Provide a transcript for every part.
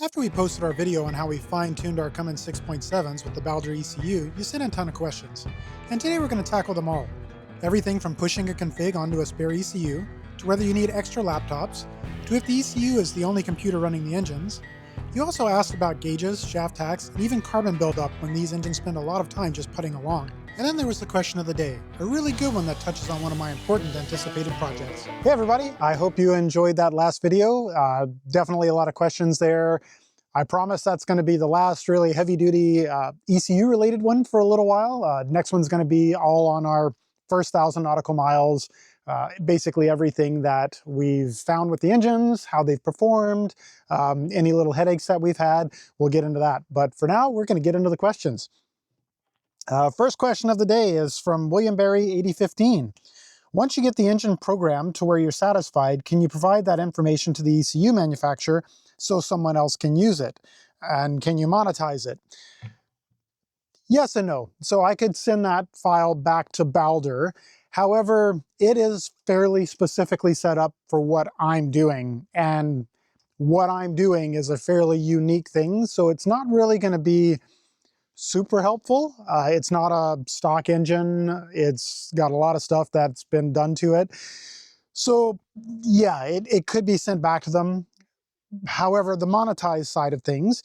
After we posted our video on how we fine-tuned our Cummins 6.7s with the Baldur ECU, you sent in a ton of questions. And today we're going to tackle them all. Everything from pushing a config onto a spare ECU, to whether you need extra laptops, to if the ECU is the only computer running the engines. You also asked about gauges, shaft tachs, and even carbon buildup when these engines spend a lot of time just putting along. And then there was the question of the day, a really good one that touches on one of my important anticipated projects. Hey everybody, I hope you enjoyed that last video. Definitely a lot of questions there. I promise that's going to be the last really heavy-duty ECU related one for a little while. Next one's going to be all on our first 1,000 nautical miles. Basically everything that we've found with the engines, how they've performed, any little headaches that we've had, we'll get into that. But for now, we're going to get into the questions. First question of the day is from William Barry 8015. Once you get the engine programmed to where you're satisfied, can you provide that information to the ECU manufacturer so someone else can use it? And can you monetize it? Yes and no. So I could send that file back to Baldur. However, it is fairly specifically set up for what I'm doing. And what I'm doing is a fairly unique thing. So it's not really going to be super helpful. It's not a stock engine. It's got a lot of stuff that's been done to it. So yeah, it could be sent back to them. However, the monetized side of things,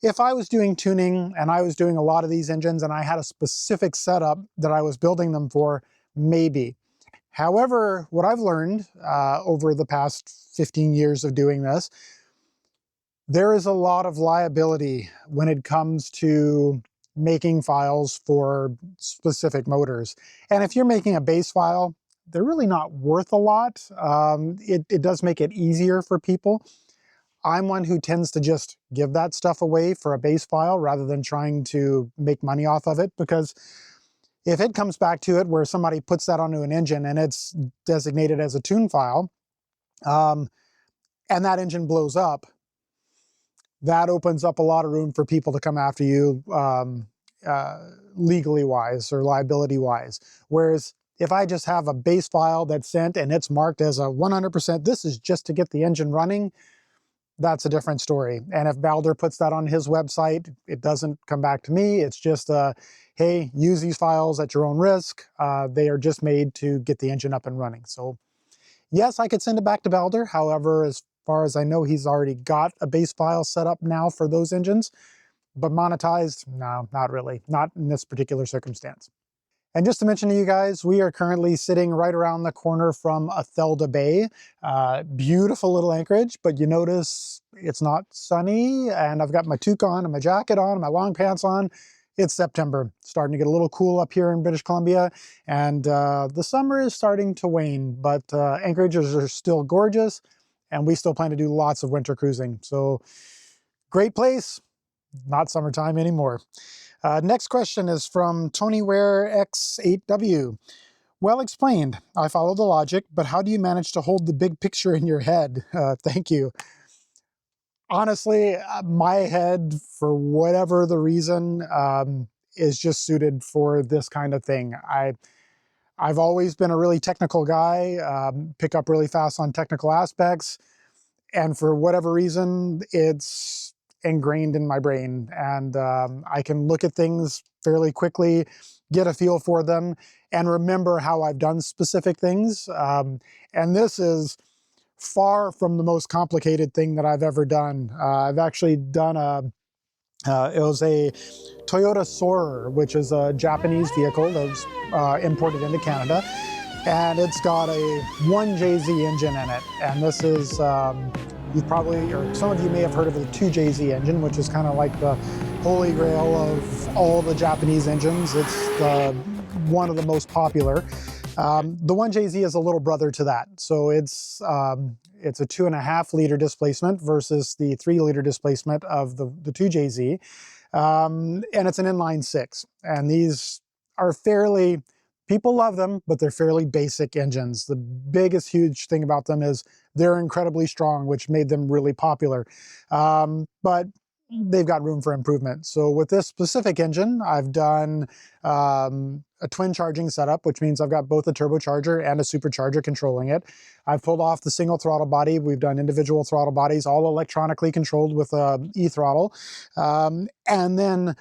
if I was doing tuning and I was doing a lot of these engines and I had a specific setup that I was building them for, maybe. However, what I've learned over the past 15 years of doing this, there is a lot of liability when it comes to making files for specific motors. And if you're making a base file, they're really not worth a lot. It does make it easier for people. I'm one who tends to just give that stuff away for a base file rather than trying to make money off of it, because if it comes back to it where somebody puts that onto an engine and it's designated as a tune file, and that engine blows up, that opens up a lot of room for people to come after you legally wise or liability wise. Whereas if I just have a base file that's sent and it's marked as a 100%, this is just to get the engine running, that's a different story. And if Baldur puts that on his website, it doesn't come back to me. It's just, hey, use these files at your own risk. They are just made to get the engine up and running. So yes, I could send it back to Baldur. However, as far as I know, he's already got a base file set up now for those engines. But monetized, no, not really. Not in this particular circumstance. And just to mention to you guys, we are currently sitting right around the corner from Athelda Bay. Beautiful little anchorage, but you notice it's not sunny, and I've got my toque on and my jacket on and my long pants on. It's September, starting to get a little cool up here in British Columbia, and the summer is starting to wane, but anchorages are still gorgeous, and we still plan to do lots of winter cruising. So great place, not summertime anymore. Next question is from TonyWare X8W. Well explained. I follow the logic, but how do you manage to hold the big picture in your head? Thank you. Honestly, my head, for whatever the reason, is just suited for this kind of thing. I've always been a really technical guy, pick up really fast on technical aspects, and for whatever reason, it's ingrained in my brain, and I can look at things fairly quickly, get a feel for them, and remember how I've done specific things. And this is far from the most complicated thing that I've ever done. I've actually done it was a Toyota Soarer, which is a Japanese vehicle that was imported into Canada. And it's got a 1JZ engine in it. And this is, you've probably, or some of you may have heard of the 2JZ engine, which is kind of like the holy grail of all the Japanese engines. It's one of the most popular. The 1JZ is a little brother to that. So it's a 2.5 liter displacement versus the 3 liter displacement of the 2JZ. And it's an inline 6. And these are fairly, people love them, but they're fairly basic engines. The biggest huge thing about them is they're incredibly strong, which made them really popular. But they've got room for improvement. So with this specific engine, I've done a twin charging setup, which means I've got both a turbocharger and a supercharger controlling it. I've pulled off the single throttle body. We've done individual throttle bodies, all electronically controlled with a e-throttle. And then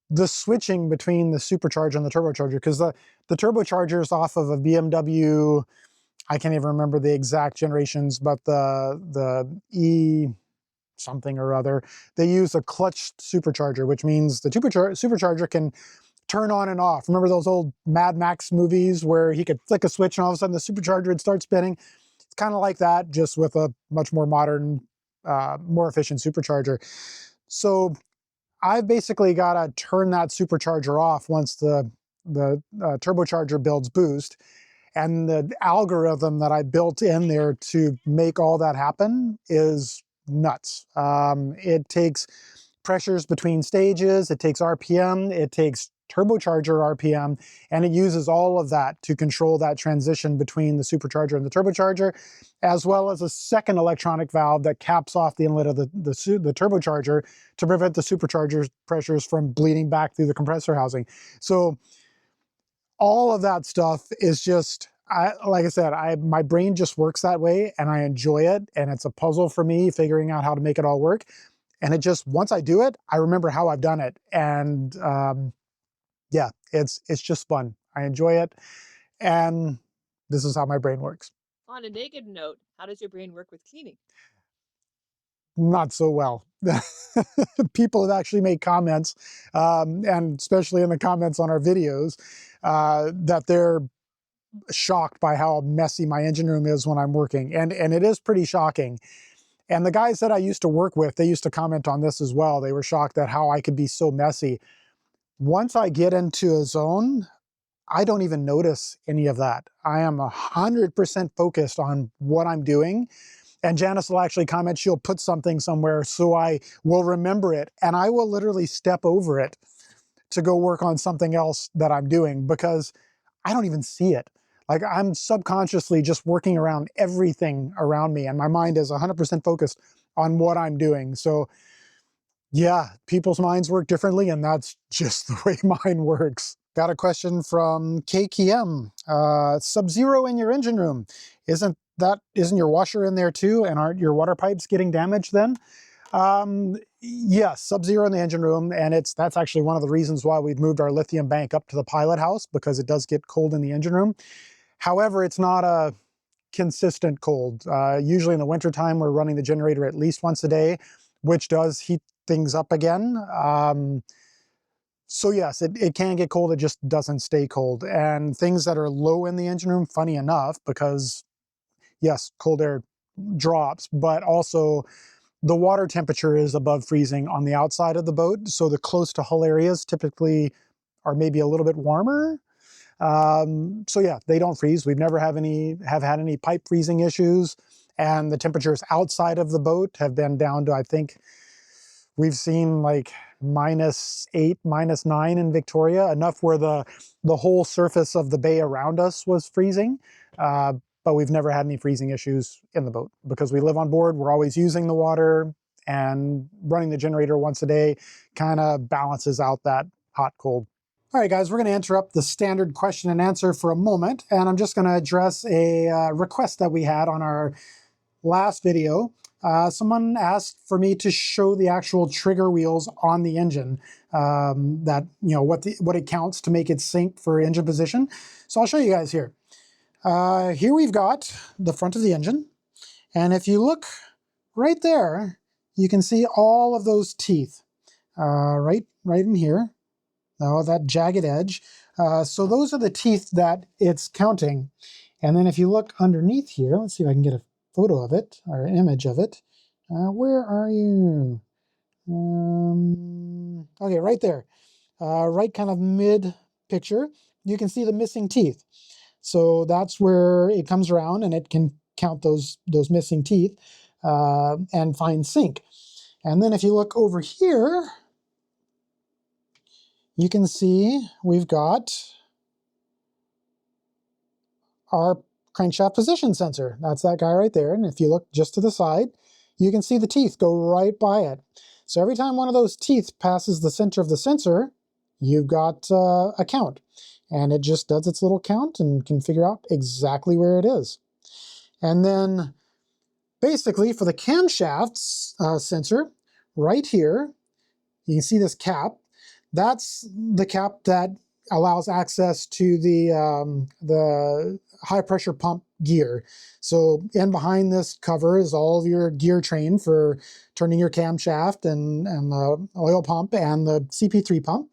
the switching between the supercharger and the turbocharger, because the turbocharger is off of a BMW, I can't even remember the exact generations, but the E something or other, they use a clutched supercharger, which means the supercharger can turn on and off. Remember those old Mad Max movies where he could flick a switch and all of a sudden the supercharger would start spinning? It's kind of like that, just with a much more modern, more efficient supercharger. So I've basically got to turn that supercharger off once the turbocharger builds boost. And the algorithm that I built in there to make all that happen is nuts. It takes pressures between stages, it takes RPM, it takes turbocharger RPM, and it uses all of that to control that transition between the supercharger and the turbocharger, as well as a second electronic valve that caps off the inlet of the turbocharger to prevent the supercharger pressures from bleeding back through the compressor housing. So all of that stuff is just, like I said, my brain just works that way and I enjoy it, and it's a puzzle for me figuring out how to make it all work. And it just, once I do it, I remember how I've done it. And yeah, it's just fun. I enjoy it. And this is how my brain works. On a negative note, how does your brain work with cleaning? Not so well. People have actually made comments, and especially in the comments on our videos, that they're shocked by how messy my engine room is when I'm working. And it is pretty shocking. And the guys that I used to work with, they used to comment on this as well. They were shocked at how I could be so messy. Once I get into a zone, I don't even notice any of that. I am 100% focused on what I'm doing. And Janice will actually comment, she'll put something somewhere so I will remember it. And I will literally step over it to go work on something else that I'm doing because I don't even see it. Like, I'm subconsciously just working around everything around me, and my mind is 100% focused on what I'm doing. So yeah, people's minds work differently, and that's just the way mine works. Got a question from KKM. Sub-zero in your engine room. Isn't your washer in there too? And aren't your water pipes getting damaged then? Yes, sub-zero in the engine room, and that's actually one of the reasons why we've moved our lithium bank up to the pilot house, because it does get cold in the engine room. However, it's not a consistent cold. Usually in the wintertime, we're running the generator at least once a day, which does heat things up again. So yes, it can get cold, it just doesn't stay cold. And things that are low in the engine room, funny enough, because yes, cold air drops, but also the water temperature is above freezing on the outside of the boat. So the close to hull areas typically are maybe a little bit warmer. So yeah, they don't freeze. We've never had any pipe freezing issues, and the temperatures outside of the boat have been down to, I think, we've seen like -8, -9 in Victoria, enough where the whole surface of the bay around us was freezing. But we've never had any freezing issues in the boat because we live on board. We're always using the water, and running the generator once a day kind of balances out that hot cold. All right, guys, we're going to interrupt the standard question and answer for a moment, and I'm just going to address a request that we had on our last video. Someone asked for me to show the actual trigger wheels on the engine, that, you know, what it counts to make it sync for engine position. So I'll show you guys here. Here we've got the front of the engine, and if you look right there, you can see all of those teeth, right in here. Oh, that jagged edge. So those are the teeth that it's counting. And then if you look underneath here, let's see if I can get a photo of it, or an image of it. Where are you? Okay, right there. Right kind of mid picture, you can see the missing teeth. So that's where it comes around and it can count those missing teeth and find sync. And then if you look over here, you can see we've got our crankshaft position sensor. That's that guy right there. And if you look just to the side, you can see the teeth go right by it. So every time one of those teeth passes the center of the sensor, you've got a count. And it just does its little count and can figure out exactly where it is. And then basically for the camshafts sensor, right here, you can see this cap. That's the cap that allows access to the high pressure pump gear. So in behind this cover is all of your gear train for turning your camshaft and the oil pump and the CP3 pump.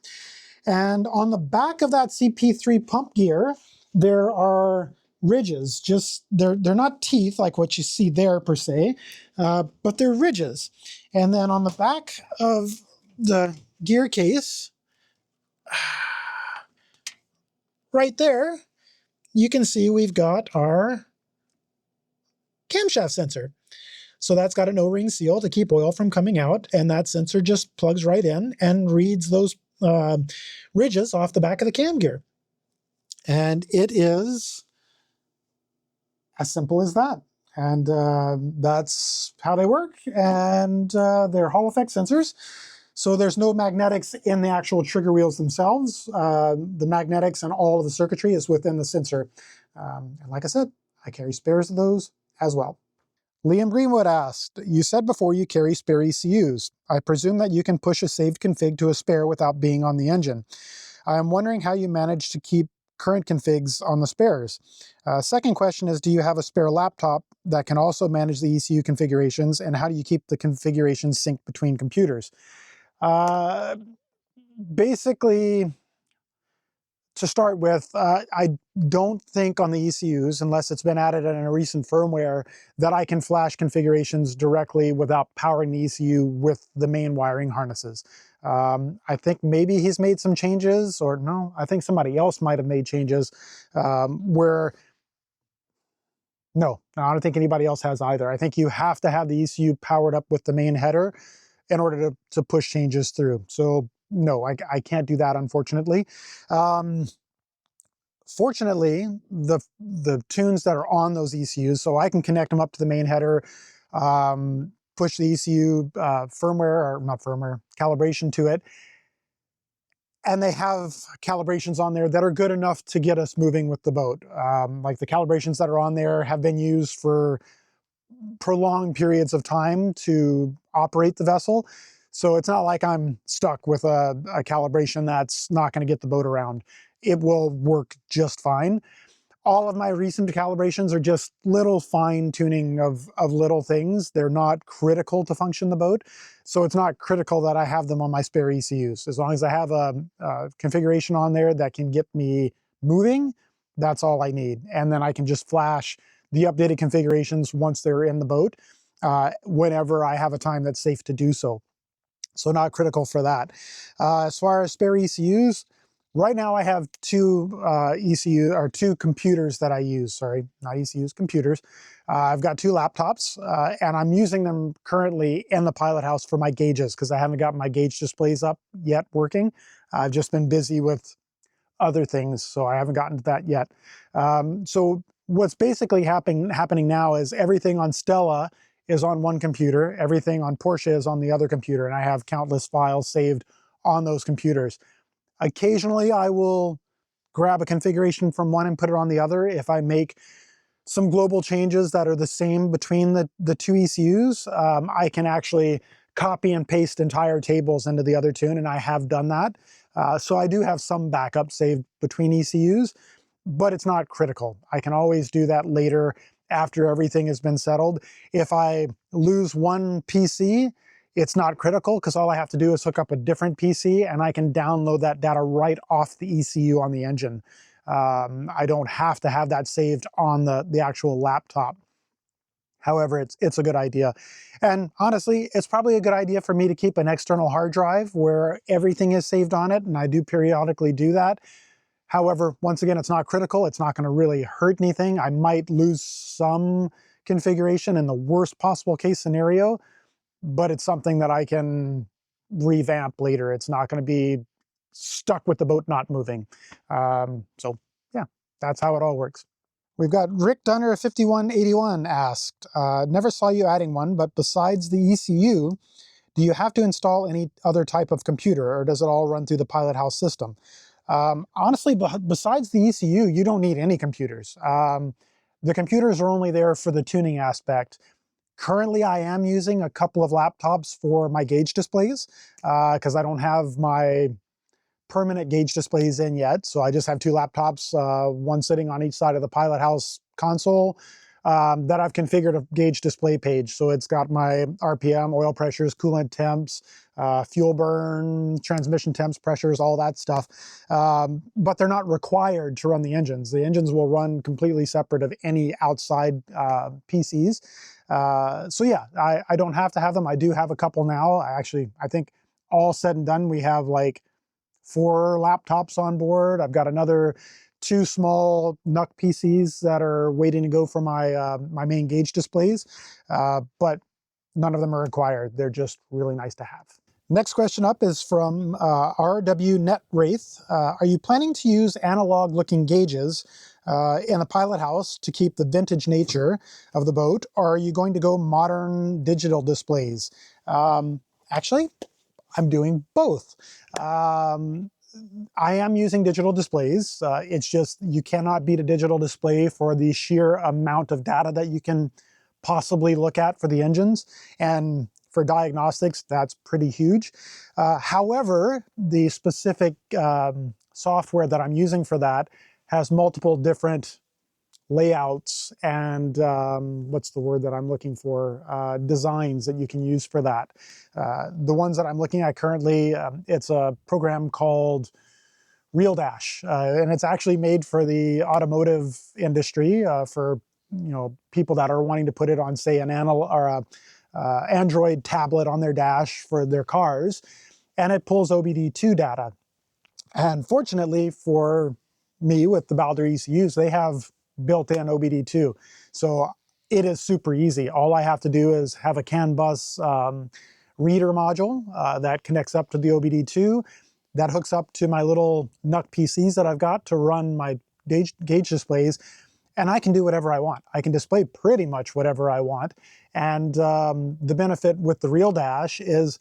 And on the back of that CP3 pump gear, there are ridges. Just they're not teeth like what you see there per se, but they're ridges. And then on the back of the gear case, right there, you can see we've got our camshaft sensor. So that's got an O-ring seal to keep oil from coming out, and that sensor just plugs right in and reads those ridges off the back of the cam gear. And it is as simple as that. And that's how they work. And they're Hall effect sensors. So there's no magnetics in the actual trigger wheels themselves. The magnetics and all of the circuitry is within the sensor. And like I said, I carry spares of those as well. Liam Greenwood asked, you said before you carry spare ECUs. I presume that you can push a saved config to a spare without being on the engine. I am wondering how you manage to keep current configs on the spares. Second question is, do you have a spare laptop that can also manage the ECU configurations, and how do you keep the configurations synced between computers? Basically, to start with, I don't think on the ECUs, unless it's been added in a recent firmware, that I can flash configurations directly without powering the ECU with the main wiring harnesses. I think maybe he's made some changes, or no, I think somebody else might have made changes where, no, I don't think anybody else has either. I think you have to have the ECU powered up with the main header in order to push changes through. So no, I can't do that, unfortunately. Fortunately, the tunes that are on those ECUs, so I can connect them up to the main header, push the ECU firmware, or not firmware, calibration to it, and they have calibrations on there that are good enough to get us moving with the boat. Like the calibrations that are on there have been used for prolonged periods of time to operate the vessel. So it's not like I'm stuck with a calibration that's not going to get the boat around. It will work just fine. All of my recent calibrations are just little fine tuning of little things. They're not critical to function the boat. So it's not critical that I have them on my spare ECUs. As long as I have a configuration on there that can get me moving, that's all I need. And then I can just flash the updated configurations once they're in the boat, whenever I have a time that's safe to do so. So not critical for that. As far as spare ECUs, right now I have two computers that I use. Sorry, not ECUs, computers. I've got two laptops, and I'm using them currently in the pilot house for my gauges because I haven't got my gauge displays up yet working. I've just been busy with other things, so I haven't gotten to that yet. So what's basically happening now is everything on Stella is on one computer, everything on Porsche is on the other computer, and I have countless files saved on those computers. Occasionally I will grab a configuration from one and put it on the other if I make some global changes that are the same between the two ECUs. I can actually copy and paste entire tables into the other tune, and I have done that. So I do have some backup saved between ECUs, but it's not critical. I can always do that later after everything has been settled. If I lose one PC, it's not critical because all I have to do is hook up a different PC and I can download that data right off the ECU on the engine. I don't have to have that saved on the actual laptop. However, it's a good idea. And honestly, it's probably a good idea for me to keep an external hard drive where everything is saved on it, and I do periodically do that. However, once again, it's not critical. It's not going to really hurt anything. I might lose some configuration in the worst possible case scenario, but it's something that I can revamp later. It's not going to be stuck with the boat not moving. So yeah, that's how it all works. We've got Rick Dunner 5181 asked, never saw you adding one, but besides the ECU, Do you have to install any other type of computer, or does it all run through the pilot house system? Honestly, besides the ECU, you don't need any computers. The computers are only there for the tuning aspect. Currently, I am using a couple of laptops for my gauge displays because I don't have my permanent gauge displays in yet. So I just have two laptops, one sitting on each side of the pilot house console that I've configured a gauge display page. So it's got my RPM, oil pressures, coolant temps, fuel burn, transmission temps, pressures, all that stuff. But they're not required to run the engines. The engines will run completely separate of any outside PCs. So yeah, I don't have to have them. I do have a couple now. I think all said and done, we have like 4 laptops on board. I've got another 2 small NUC PCs that are waiting to go for my my main gauge displays, but none of them are required. They're just really nice to have. Next question up is from RW Net Wraith. Are you planning to use analog looking gauges in the pilot house to keep the vintage nature of the boat, or are you going to go modern digital displays? Actually, I'm doing both. I am using digital displays. It's just you cannot beat a digital display for the sheer amount of data that you can possibly look at for the engines. And for diagnostics, that's pretty huge. However, the specific software that I'm using for that has multiple different layouts and what's the word that I'm looking for? Designs that you can use for that. The ones that I'm looking at currently, it's a program called Real Dash, and it's actually made for the automotive industry for people that are wanting to put it on, say, an analog or a Android tablet on their dash for their cars, and it pulls OBD2 data. And fortunately for me with the Baldur ECUs, they have built-in OBD2. So it is super easy. All I have to do is have a CAN bus reader module that connects up to the OBD2. That hooks up to my little NUC PCs that I've got to run my gauge displays. And I can do whatever I want. I can display pretty much whatever I want. And the benefit with the Real Dash is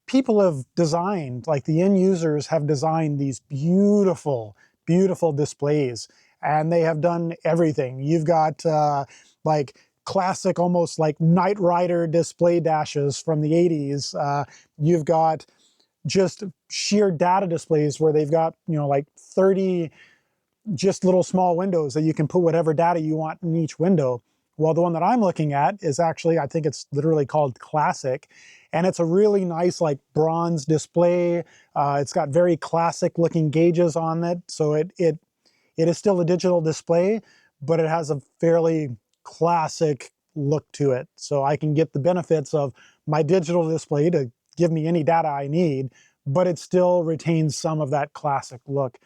people have designed, like the end users have designed these beautiful, beautiful displays, and they have done everything. You've got like classic, almost like Knight Rider display dashes from the 80s. You've got just sheer data displays where they've got, like 30 just little small windows that you can put whatever data you want in each window. Well, the one that I'm looking at is actually, I think it's literally called Classic, and it's a really nice like bronze display. It's got very classic looking gauges on it, so it is still a digital display, but it has a fairly classic look to it. So I can get the benefits of my digital display to give me any data I need, but it still retains some of that classic look.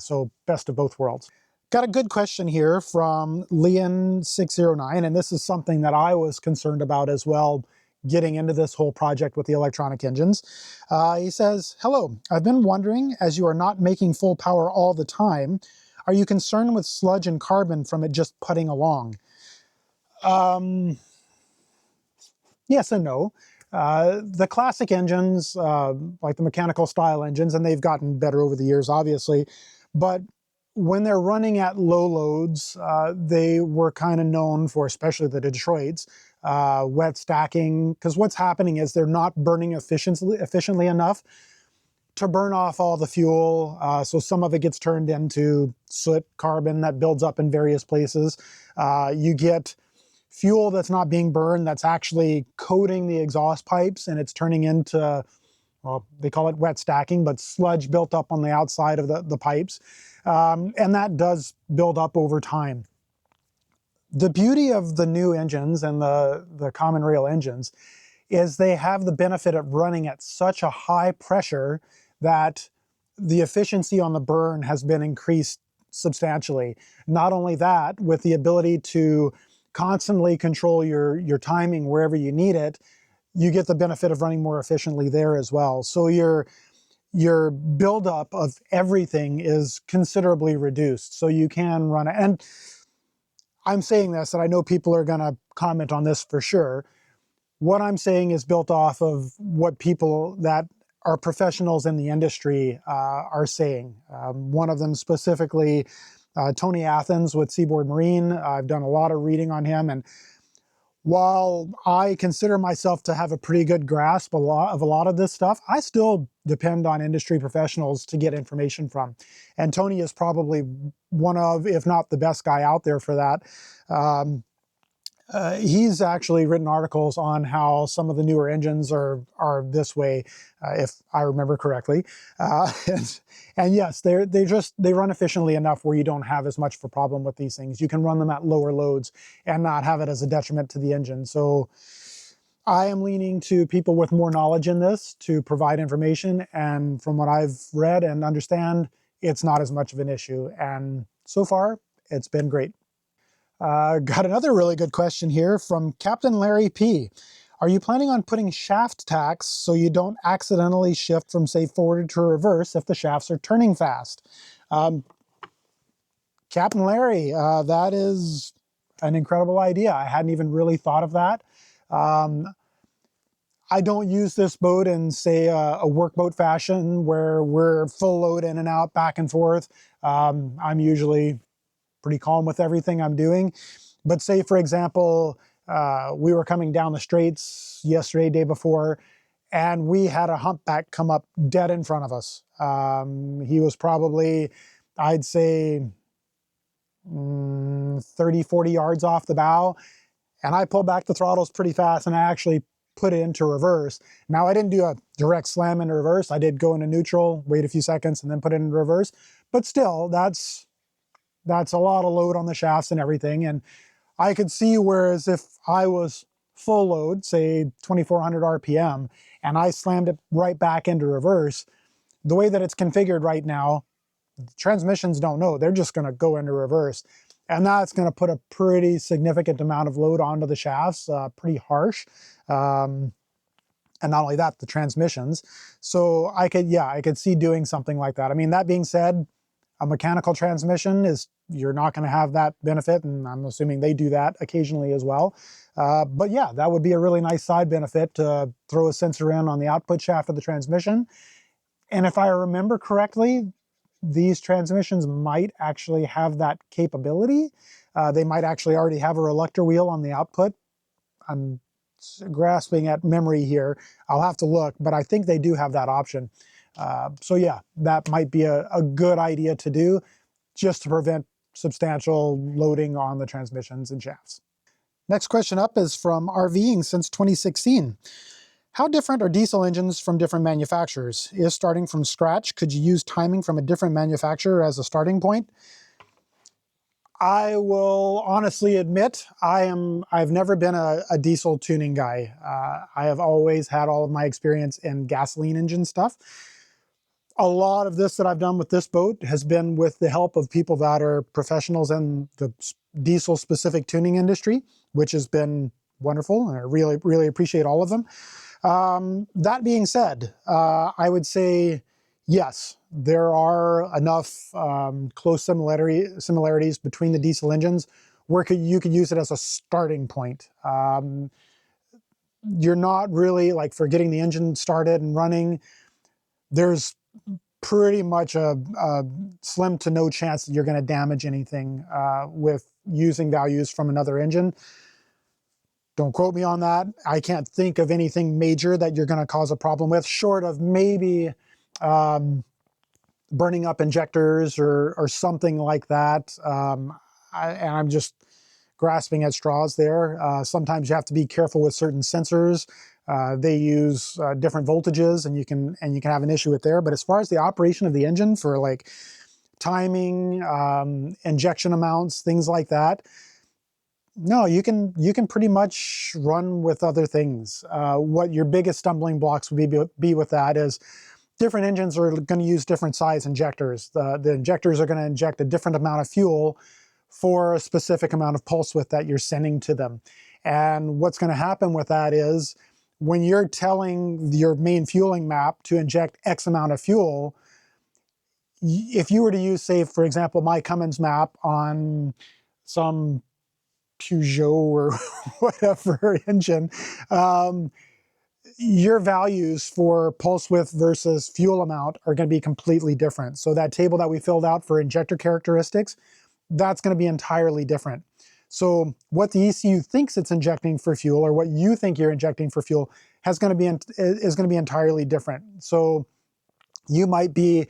So best of both worlds. Got a good question here from Leon609, and this is something that I was concerned about as well, getting into this whole project with the electronic engines. He says, hello, I've been wondering, as you are not making full power all the time, are you concerned with sludge and carbon from it just putting along? Yes and no. The classic engines, like the mechanical style engines, and they've gotten better over the years, obviously, but when they're running at low loads, they were kind of known for, especially the Detroits, wet stacking, because what's happening is they're not burning efficiently enough to burn off all the fuel. So some of it gets turned into soot, carbon that builds up in various places. You get fuel that's not being burned that's actually coating the exhaust pipes, and it's turning into, well, they call it wet stacking, but sludge built up on the outside of the pipes. And that does build up over time. The beauty of the new engines and the common rail engines is they have the benefit of running at such a high pressure that the efficiency on the burn has been increased substantially. Not only that, with the ability to constantly control your timing wherever you need it, you get the benefit of running more efficiently there as well. So your buildup of everything is considerably reduced. So you can run it. And I'm saying this, and I know people are going to comment on this for sure. what I'm saying is built off of what people that are professionals in the industry are saying. One of them specifically, Tony Athens with Seaboard Marine. I've done a lot of reading on him, and while I consider myself to have a pretty good grasp of a lot of this stuff, I still depend on industry professionals to get information from. And Tony is probably one of, if not the best guy out there for that. He's actually written articles on how some of the newer engines are this way, if I remember correctly. And yes, they run efficiently enough where you don't have as much of a problem with these things. You can run them at lower loads and not have it as a detriment to the engine. So I am leaning to people with more knowledge in this to provide information. And from what I've read and understand, it's not as much of an issue. And so far, it's been great. Got another really good question here from Captain Larry P. Are you planning on putting shaft tachs so you don't accidentally shift from, say, forward to reverse if the shafts are turning fast? Captain Larry, that is an incredible idea. I hadn't even really thought of that. I don't use this boat in, say, a workboat fashion where we're full load in and out, back and forth. I'm usually pretty calm with everything I'm doing. But say, for example, we were coming down the straits yesterday, day before, and we had a humpback come up dead in front of us. He was probably, I'd say, 30, 40 yards off the bow. And I pulled back the throttles pretty fast, and I actually put it into reverse. Now, I didn't do a direct slam into reverse. I did go into neutral, wait a few seconds, and then put it in reverse. But still, that's a lot of load on the shafts and everything. And I could see, whereas if I was full load, say 2400 RPM, and I slammed it right back into reverse, the way that it's configured right now, transmissions don't know. They're just going to go into reverse. And that's going to put a pretty significant amount of load onto the shafts, pretty harsh. And not only that, the transmissions. So I could see doing something like that. I mean, that being said, a mechanical transmission you're not going to have that benefit, and I'm assuming they do that occasionally as well. But yeah, that would be a really nice side benefit to throw a sensor in on the output shaft of the transmission. And if I remember correctly, these transmissions might actually have that capability. They might actually already have a reluctor wheel on the output. I'm grasping at memory here. I'll have to look, but I think they do have that option. So yeah, that might be a good idea to do, just to prevent substantial loading on the transmissions and shafts. Next question up is from RVing since 2016. How different are diesel engines from different manufacturers? Is starting from scratch, could you use timing from a different manufacturer as a starting point? I will honestly admit I've never been a diesel tuning guy. I have always had all of my experience in gasoline engine stuff. A lot of this that I've done with this boat has been with the help of people that are professionals in the diesel specific tuning industry, which has been wonderful, and I really, really appreciate all of them. That being said, I would say yes, there are enough close similarities between the diesel engines where you could use it as a starting point. You're not really, like, for getting the engine started and running, there's pretty much a slim to no chance that you're going to damage anything with using values from another engine. Don't quote me on that. I can't think of anything major that you're going to cause a problem with, short of maybe burning up injectors or something like that. And I'm just grasping at straws there. Sometimes you have to be careful with certain sensors. They use different voltages, and you can have an issue with there. But as far as the operation of the engine for, like, timing, injection amounts, things like that, no, you can pretty much run with other things. What your biggest stumbling blocks would be with that is different engines are going to use different size injectors. The injectors are going to inject a different amount of fuel for a specific amount of pulse width that you're sending to them. And what's going to happen with that is, when you're telling your main fueling map to inject X amount of fuel, if you were to use, say, for example, my Cummins map on some Peugeot or whatever engine, your values for pulse width versus fuel amount are going to be completely different. So that table that we filled out for injector characteristics, that's going to be entirely different. So what the ECU thinks it's injecting for fuel, or what you think you're injecting for fuel, is going to be entirely different. So you might be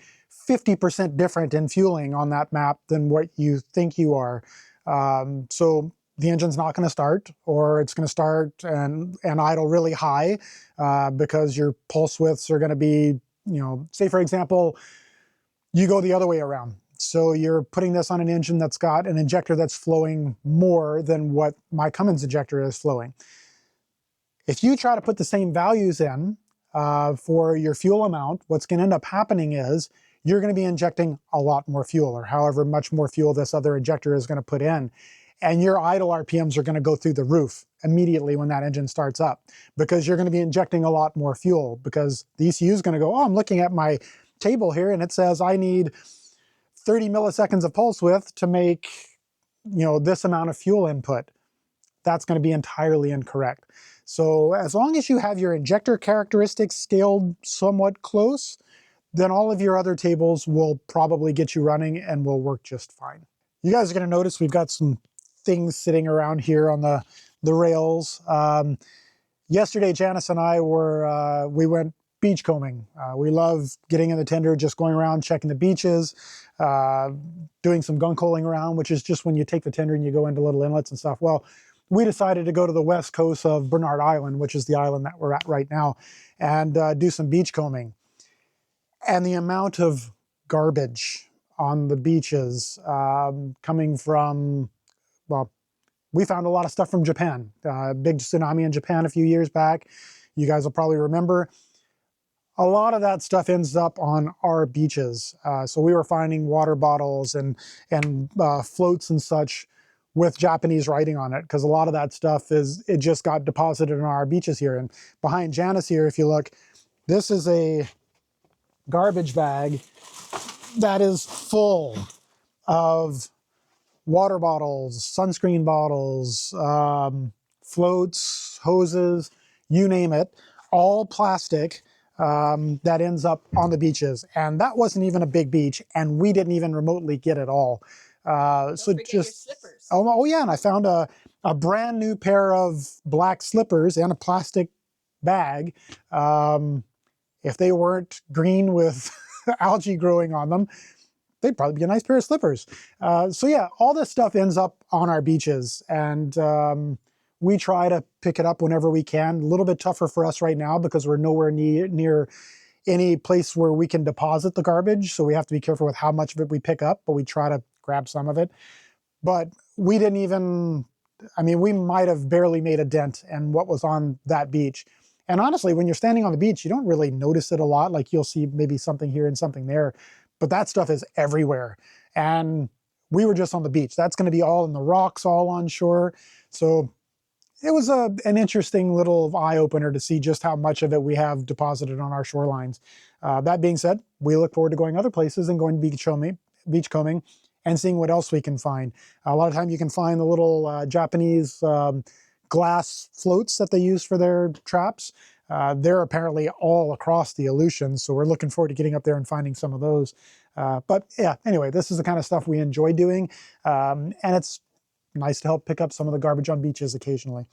50% different in fueling on that map than what you think you are. So the engine's not going to start, or it's going to start and idle really high because your pulse widths are going to be, say for example, you go the other way around. So you're putting this on an engine that's got an injector that's flowing more than what my Cummins injector is flowing. If you try to put the same values in for your fuel amount, what's going to end up happening is you're going to be injecting a lot more fuel, or however much more fuel this other injector is going to put in. And your idle RPMs are going to go through the roof immediately when that engine starts up, because you're going to be injecting a lot more fuel, because the ECU is going to go, oh, I'm looking at my table here and it says I need 30 milliseconds of pulse width to make, this amount of fuel input. That's going to be entirely incorrect. So as long as you have your injector characteristics scaled somewhat close, then all of your other tables will probably get you running and will work just fine. You guys are going to notice we've got some things sitting around here on the rails. Yesterday, Janice and I we went beach combing. We love getting in the tender, just going around, checking the beaches, doing some gunk holing around, which is just when you take the tender and you go into little inlets and stuff. Well, we decided to go to the west coast of Bernard Island, which is the island that we're at right now, and do some beach combing. And the amount of garbage on the beaches coming from, well, we found a lot of stuff from Japan. Big tsunami in Japan a few years back. You guys will probably remember. A lot of that stuff ends up on our beaches. So we were finding water bottles and floats and such with Japanese writing on it, because a lot of that stuff it just got deposited on our beaches here. And behind Janice here, if you look, this is a garbage bag that is full of water bottles, sunscreen bottles, floats, hoses, you name it, all plastic that ends up on the beaches. And that wasn't even a big beach, and we didn't even remotely get it all. Don't forget your slippers. Oh yeah, and I found a brand new pair of black slippers in a plastic bag. If they weren't green with algae growing on them, they'd probably be a nice pair of slippers. So yeah, all this stuff ends up on our beaches, and we try to pick it up whenever we can. A little bit tougher for us right now because we're nowhere near any place where we can deposit the garbage, so we have to be careful with how much of it we pick up, but we try to grab some of it. But we didn't even, we might have barely made a dent in what was on that beach. And honestly, when you're standing on the beach, you don't really notice it a lot. Like, you'll see maybe something here and something there, but that stuff is everywhere. And we were just on the beach. That's going to be all in the rocks, all on shore. So it was an interesting little eye-opener to see just how much of it we have deposited on our shorelines. That being said, we look forward to going other places and going beach combing and seeing what else we can find. A lot of time you can find the little Japanese glass floats that they use for their traps. They're apparently all across the Aleutians, so we're looking forward to getting up there and finding some of those. But yeah, anyway, this is the kind of stuff we enjoy doing, and it's nice to help pick up some of the garbage on beaches occasionally.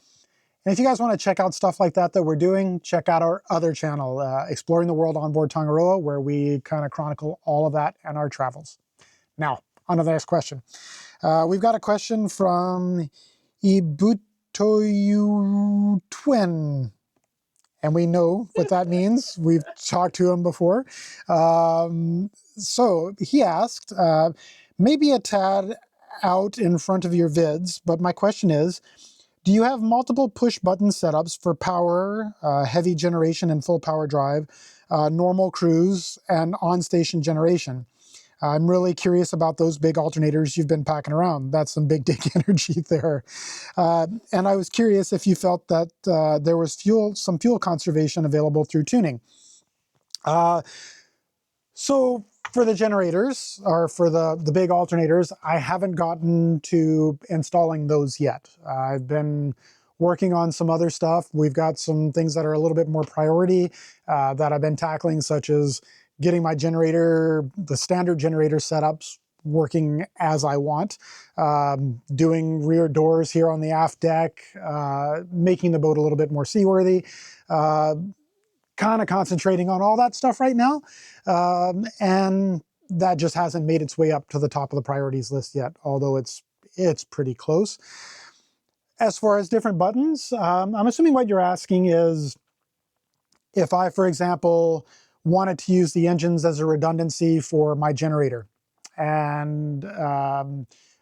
And if you guys want to check out stuff like that we're doing, check out our other channel, Exploring the World Onboard Tangaroa, where we kind of chronicle all of that and our travels. Now, on to the next question. We've got a question from Ibutoyu Twin. And we know what that means. We've talked to him before. So he asked, maybe a tad out in front of your vids, but my question is, do you have multiple push button setups for power, heavy generation and full power drive, normal cruise, and on-station generation? I'm really curious about those big alternators you've been packing around. That's some big dick energy there. And I was curious if you felt that there was some fuel conservation available through tuning. So For the generators, or for the big alternators, I haven't gotten to installing those yet. I've been working on some other stuff. We've got some things that are a little bit more priority that I've been tackling, such as getting my generator, the standard generator setups, working as I want, doing rear doors here on the aft deck, making the boat a little bit more seaworthy, kind of concentrating on all that stuff right now. And that just hasn't made its way up to the top of the priorities list yet, although it's pretty close. As far as different buttons, I'm assuming what you're asking is if I, for example, wanted to use the engines as a redundancy for my generator, and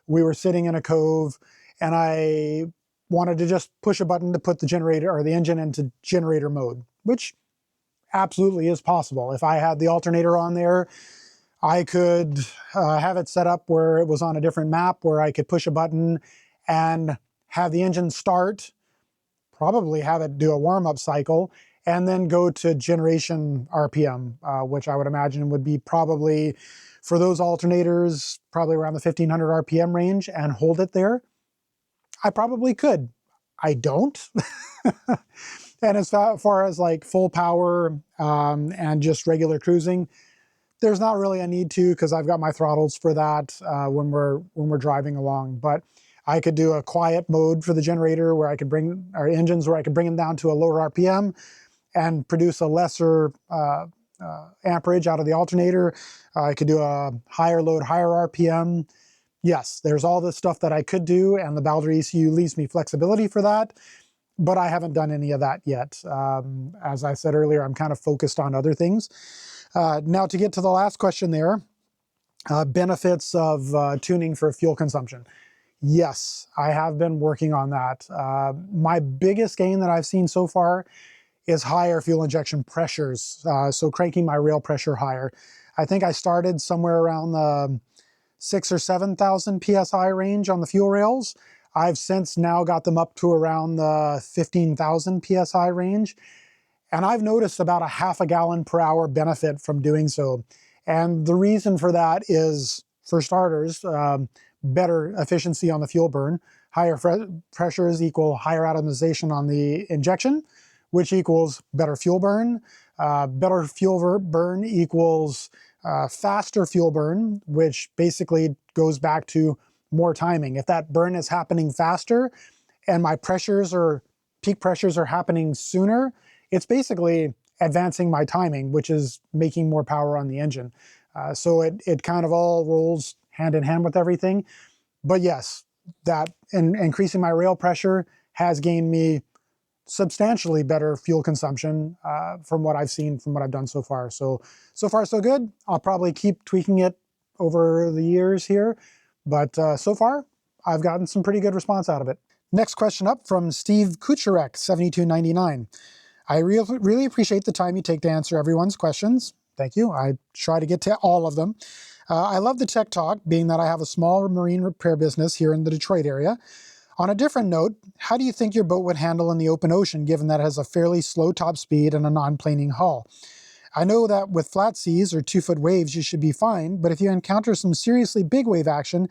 we were sitting in a cove and I wanted to just push a button to put the generator or the engine into generator mode, which absolutely is possible. If I had the alternator on there, I could have it set up where it was on a different map where I could push a button and have the engine start, probably have it do a warm-up cycle, and then go to generation RPM, which I would imagine would be probably, for those alternators, probably around the 1500 RPM range, and hold it there. I probably could. I don't. And as far as like full power and just regular cruising, there's not really a need to, because I've got my throttles for that when we're driving along. But I could do a quiet mode for the generator where I could bring our engines, where I could bring them down to a lower RPM and produce a lesser amperage out of the alternator. I could do a higher load, higher RPM. Yes, there's all this stuff that I could do, and the Baldur ECU leaves me flexibility for that. But I haven't done any of that yet. As I said earlier, I'm kind of focused on other things. Now, to get to the last question there, benefits of tuning for fuel consumption. Yes, I have been working on that. My biggest gain that I've seen so far is higher fuel injection pressures, so cranking my rail pressure higher. I think I started somewhere around the 6,000 or 7,000 PSI range on the fuel rails. I've since now got them up to around the 15,000 PSI range. And I've noticed about a half a gallon per hour benefit from doing so. And the reason for that is, for starters, better efficiency on the fuel burn. Higher pressures equal higher atomization on the injection, which equals better fuel burn. Better fuel burn equals faster fuel burn, which basically goes back to more timing. If that burn is happening faster and my peak pressures are happening sooner, it's basically advancing my timing, which is making more power on the engine. So it kind of all rolls hand in hand with everything. But yes, that increasing my rail pressure has gained me substantially better fuel consumption from what I've seen, from what I've done so far. So far so good. I'll probably keep tweaking it over the years here. But so far, I've gotten some pretty good response out of it. Next question up from Steve Kucherek, 7299. I really appreciate the time you take to answer everyone's questions. Thank you. I try to get to all of them. I love the tech talk, being that I have a small marine repair business here in the Detroit area. On a different note, how do you think your boat would handle in the open ocean, given that it has a fairly slow top speed and a non-planing hull? I know that with flat seas or 2-foot waves, you should be fine, but if you encounter some seriously big wave action,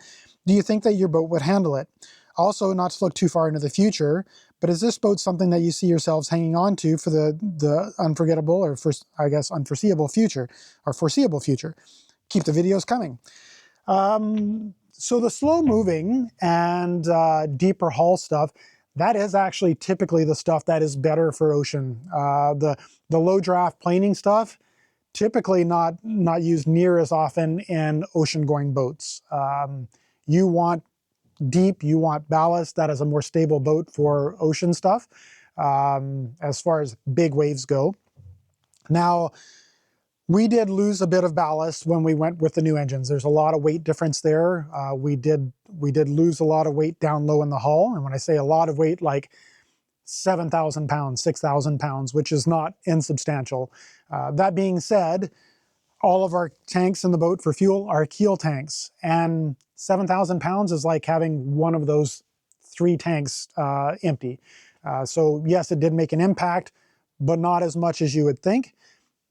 do you think that your boat would handle it? Also, not to look too far into the future, but is this boat something that you see yourselves hanging on to for the unforgettable, or I guess unforeseeable future, or foreseeable future? Keep the videos coming. So the slow moving and deeper hull stuff, that is actually typically the stuff that is better for ocean. The low draft planing stuff, typically not used near as often in ocean going boats. You want deep, you want ballast. That is a more stable boat for ocean stuff as far as big waves go. Now, we did lose a bit of ballast when we went with the new engines. There's a lot of weight difference there. We did lose a lot of weight down low in the hull. And when I say a lot of weight, like 7,000 pounds, 6,000 pounds, which is not insubstantial. That being said, all of our tanks in the boat for fuel are keel tanks. And 7,000 pounds is like having one of those 3 tanks empty. So yes, it did make an impact, but not as much as you would think.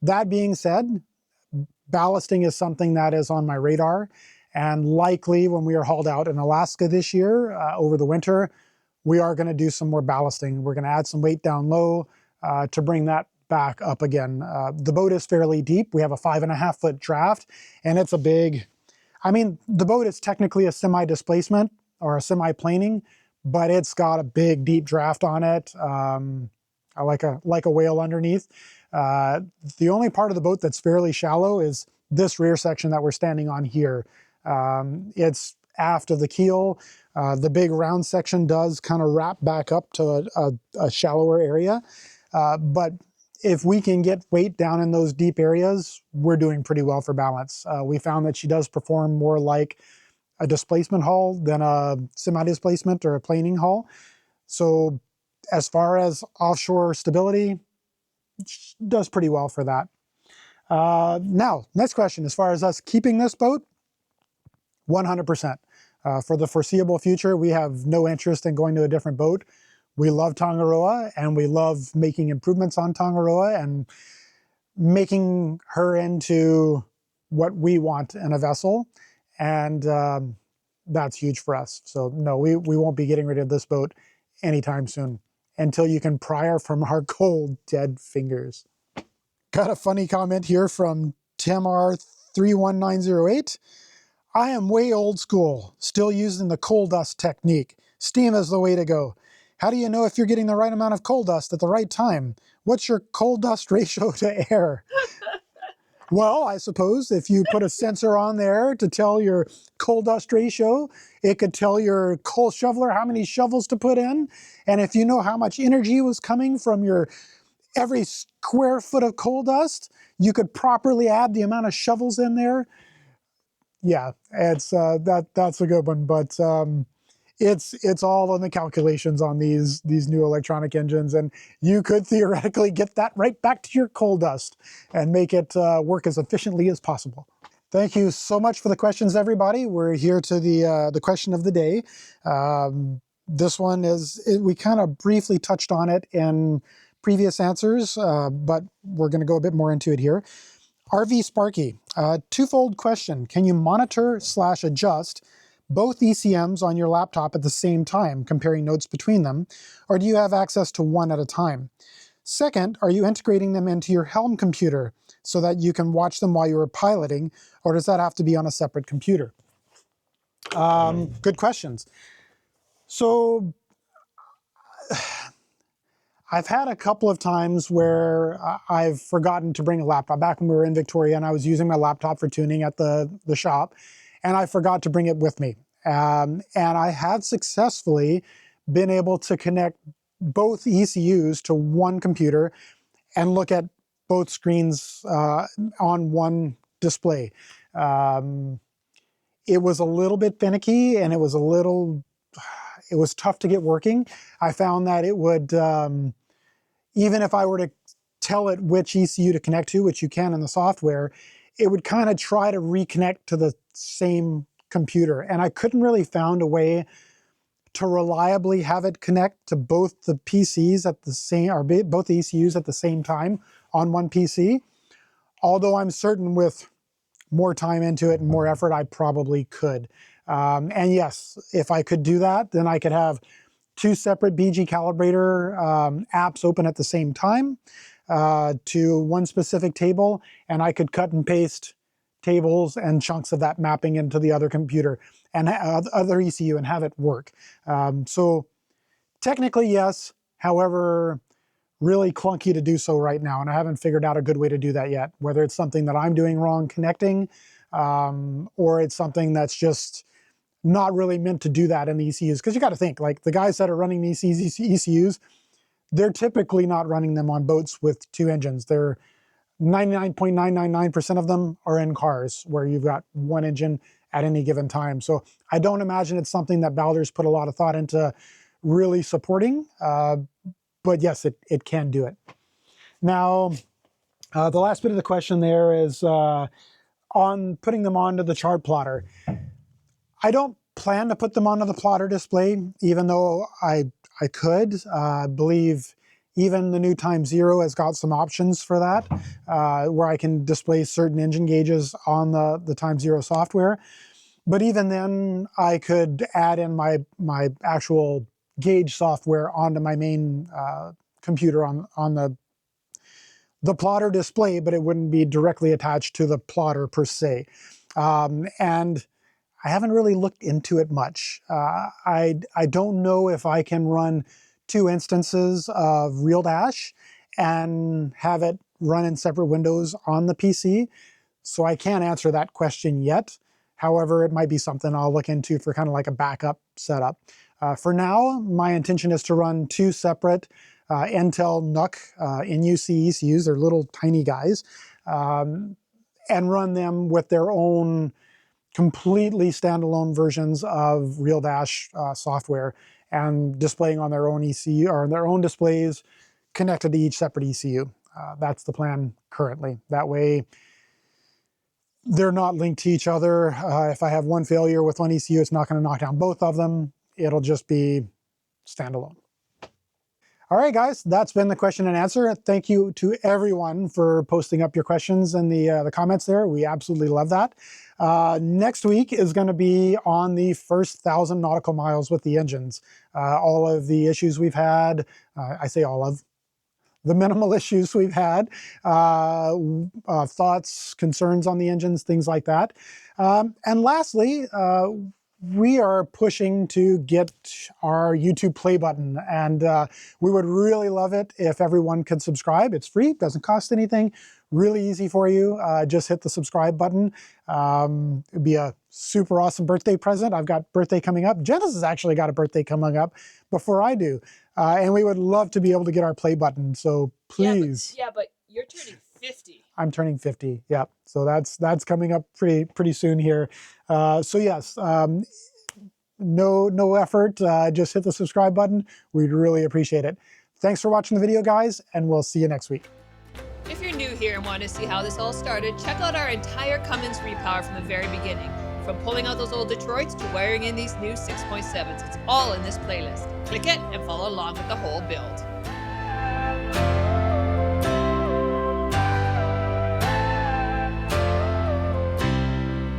That being said, ballasting is something that is on my radar. And likely when we are hauled out in Alaska this year, over the winter, we are going to do some more ballasting. We're going to add some weight down low to bring that back up again. The boat is fairly deep. We have a 5.5 foot draft, and it's a big, I mean, the boat is technically a semi-displacement or a semi-planing, but it's got a big, deep draft on it. I like a whale underneath. The only part of the boat that's fairly shallow is this rear section that we're standing on here. It's aft of the keel. The big round section does kind of wrap back up to a shallower area. But if we can get weight down in those deep areas, we're doing pretty well for balance. We found that she does perform more like a displacement hull than a semi-displacement or a planing hull. So as far as offshore stability, she does pretty well for that. Now, next question, as far as us keeping this boat, 100%. For the foreseeable future, we have no interest in going to a different boat. We love Tangaroa, and we love making improvements on Tangaroa and making her into what we want in a vessel. And that's huge for us. So no, we won't be getting rid of this boat anytime soon until you can pry her from our cold, dead fingers. Got a funny comment here from Tamar31908. I am way old school, still using the coal dust technique. Steam is the way to go. How do you know if you're getting the right amount of coal dust at the right time? What's your coal dust ratio to air? Well, I suppose if you put a sensor on there to tell your coal dust ratio, it could tell your coal shoveler how many shovels to put in. And if you know how much energy was coming from your every square foot of coal dust, you could properly add the amount of shovels in there. Yeah, it's that's a good one, but it's all on the calculations on these new electronic engines, and you could theoretically get that right back to your coal dust and make it work as efficiently as possible. Thank you so much for the questions, everybody. We're here to the question of the day. This one we kind of briefly touched on it in previous answers, but we're going to go a bit more into it here. RV Sparky, twofold question. Can you monitor/adjust both ECMs on your laptop at the same time, comparing notes between them, or do you have access to one at a time? Second, are you integrating them into your Helm computer so that you can watch them while you're piloting, or does that have to be on a separate computer? Good questions. So I've had a couple of times where I've forgotten to bring a laptop. Back when we were in Victoria and I was using my laptop for tuning at the shop, and I forgot to bring it with me. And I have successfully been able to connect both ECUs to one computer and look at both screens on one display. It was a little bit finicky, and it was tough to get working. I found that it would, even if I were to tell it which ECU to connect to, which you can in the software, it would kind of try to reconnect to the same computer. And I couldn't really found a way to reliably have it connect to both the PCs at the same, or both the ECUs at the same time on one PC. Although I'm certain with more time into it and more effort, I probably could. And yes, if I could do that, then I could have two separate BG calibrator apps open at the same time to one specific table, and I could cut and paste tables and chunks of that mapping into the other computer and other ECU and have it work. So technically, yes. However, really clunky to do so right now, and I haven't figured out a good way to do that yet, whether it's something that I'm doing wrong connecting, or it's something that's just not really meant to do that in the ECUs. Because you got to think, like the guys that are running these ECUs, they're typically not running them on boats with two engines. They're 99.999% of them are in cars where you've got one engine at any given time. So I don't imagine it's something that Baldur's put a lot of thought into really supporting, but yes, it can do it. Now, the last bit of the question there is on putting them onto the chart plotter. I don't plan to put them onto the plotter display, even though I could. I believe Even the new Time Zero has got some options for that, where I can display certain engine gauges on the Time Zero software. But even then, I could add in my actual gauge software onto my main computer on the plotter display, but it wouldn't be directly attached to the plotter per se. And I haven't really looked into it much. I don't know if I can run 2 instances of Real Dash and have it run in separate windows on the PC. So I can't answer that question yet. However, it might be something I'll look into for kind of like a backup setup. For now, my intention is to run 2 separate Intel NUC NUC ECUs. They're little tiny guys, and run them with their own completely standalone versions of Real Dash software and displaying on their own ECU or their own displays connected to each separate ECU. That's the plan currently. That way, they're not linked to each other. If I have one failure with one ECU, it's not going to knock down both of them. It'll just be standalone. All right, guys, that's been the question and answer. Thank you to everyone for posting up your questions in the comments there. We absolutely love that. Next week is going to be on the first 1,000 nautical miles with the engines. All of the issues we've had, I say all of, the minimal issues we've had, thoughts, concerns on the engines, things like that. And lastly, we are pushing to get our YouTube play button, and we would really love it if everyone could subscribe. It's free, doesn't cost anything, really easy for you. Just hit the subscribe button. It'd be a super awesome birthday present. I've got birthday coming up. Janice has actually got a birthday coming up before I do. And we would love to be able to get our play button, so please. Yeah, but you're turning 50. I'm turning 50, yeah. So that's coming up pretty soon here. So yes, no effort, just hit the subscribe button. We'd really appreciate it. Thanks for watching the video, guys, and we'll see you next week. If you're new here and want to see how this all started, check out our entire Cummins Repower from the very beginning. From pulling out those old Detroits to wiring in these new 6.7s, it's all in this playlist. Click it and follow along with the whole build.